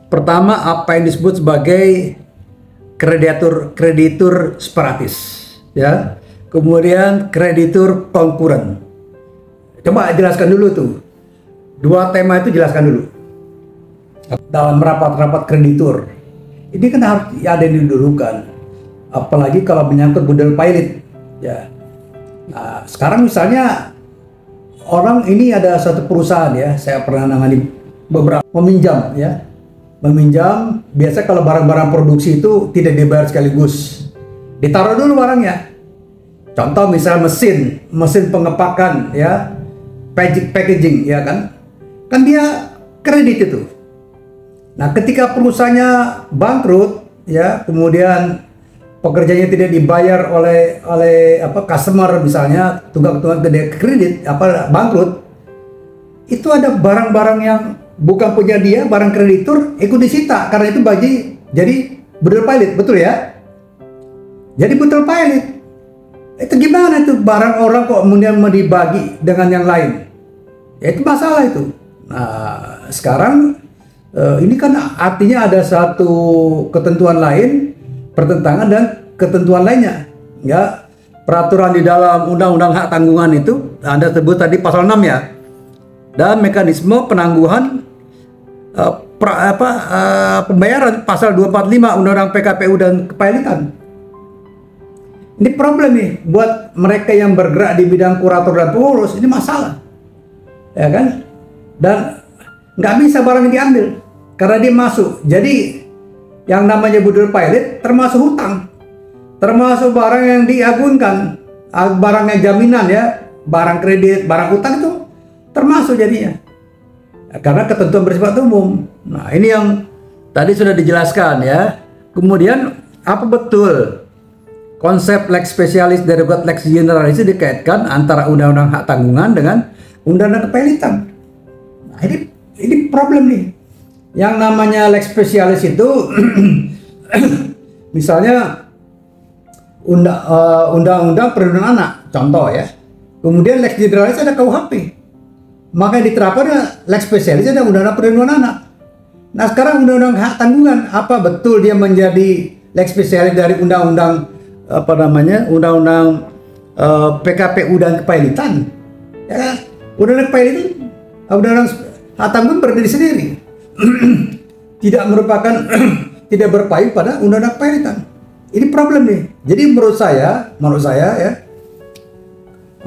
Pertama, apa yang disebut sebagai kreditur separatis, ya. Kemudian kreditur konkuren. Coba jelaskan dulu tuh. Dua tema itu jelaskan dulu. Dalam rapat-rapat kreditur, ini kan harus ada yang didulukan. Apalagi kalau menyangkut budel pilot, ya. Nah, sekarang misalnya orang ini ada satu perusahaan, ya, saya pernah nangani beberapa meminjam, ya. Meminjam, biasa kalau barang-barang produksi itu tidak dibayar sekaligus, ditaruh dulu barangnya. Contoh misal mesin pengepakan, ya, packaging, ya kan dia kredit itu. Nah, ketika perusahaannya bangkrut, ya, kemudian pekerjanya tidak dibayar oleh customer, misalnya tunggak-tunggak gede kredit bangkrut, itu ada barang-barang yang bukan punya dia, barang kreditur ikut disita, karena itu jadi budel pilot, betul ya? Jadi budel pilot itu gimana itu, barang orang kok kemudian mau dibagi dengan yang lain, ya itu masalah itu. Nah, sekarang ini kan artinya ada satu ketentuan lain pertentangan dan ketentuan lainnya, ya. Peraturan di dalam Undang-Undang Hak Tanggungan itu Anda sebut tadi pasal 6, ya, dan mekanisme penangguhan pembayaran pasal 245 Undang-Undang PKPU dan kepailitan. Ini problem nih buat mereka yang bergerak di bidang kurator dan pengurus, ini masalah, ya kan? Dan nggak bisa barang diambil karena dia masuk. Jadi yang namanya budel pilot termasuk hutang, termasuk barang yang diagunkan, barangnya jaminan, ya, barang kredit, barang hutang itu termasuk jadinya, karena ketentuan bersifat umum. Nah, ini yang tadi sudah dijelaskan, ya. Kemudian apa betul konsep lex specialis derivat lex generalis dikaitkan antara Undang-Undang Hak Tanggungan dengan Undang-Undang Kepailitan? Nah, ini problem nih. Yang namanya lex specialis itu misalnya undang-undang perlindungan anak, contoh, ya. Kemudian lex generalis ada KUHP. Maka diterapkan lex specialis ada Undang-Undang Perlindungan Anak. Nah, sekarang Undang-Undang Hak Tanggungan, apa betul dia menjadi lex specialis dari Undang-Undang Undang-Undang PKPU dan kepailitan? Ya, Undang-Undang kepailitan, Undang-Undang Hak Tanggungan berdiri sendiri, tidak merupakan tidak berpayu pada Undang-Undang kepailitan. Ini problem nih. Jadi menurut saya, ya,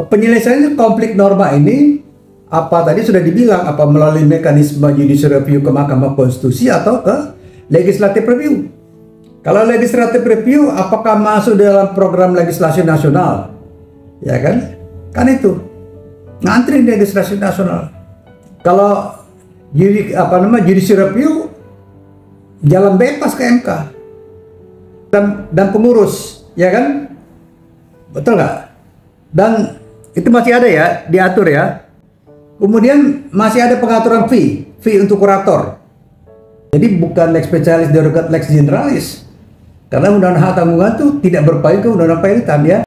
penyelesaian konflik norma ini tadi sudah dibilang, melalui mekanisme judicial review ke Mahkamah Konstitusi atau ke legislative review. Kalau legislative review, apakah masuk dalam program legislasi nasional, ya kan? Kan itu ngantri di legislasi nasional. Kalau judicial review, jalan bebas ke MK dan pengurus, ya kan? Betul nggak? Dan itu masih ada, ya, diatur, ya. Kemudian masih ada pengaturan fee untuk kurator. Jadi bukan lex specialis derogat lex generalis, karena Undang-Undang Hak Tanggungan itu tidak berpayu ke Undang-Undang Kepailitan, ya.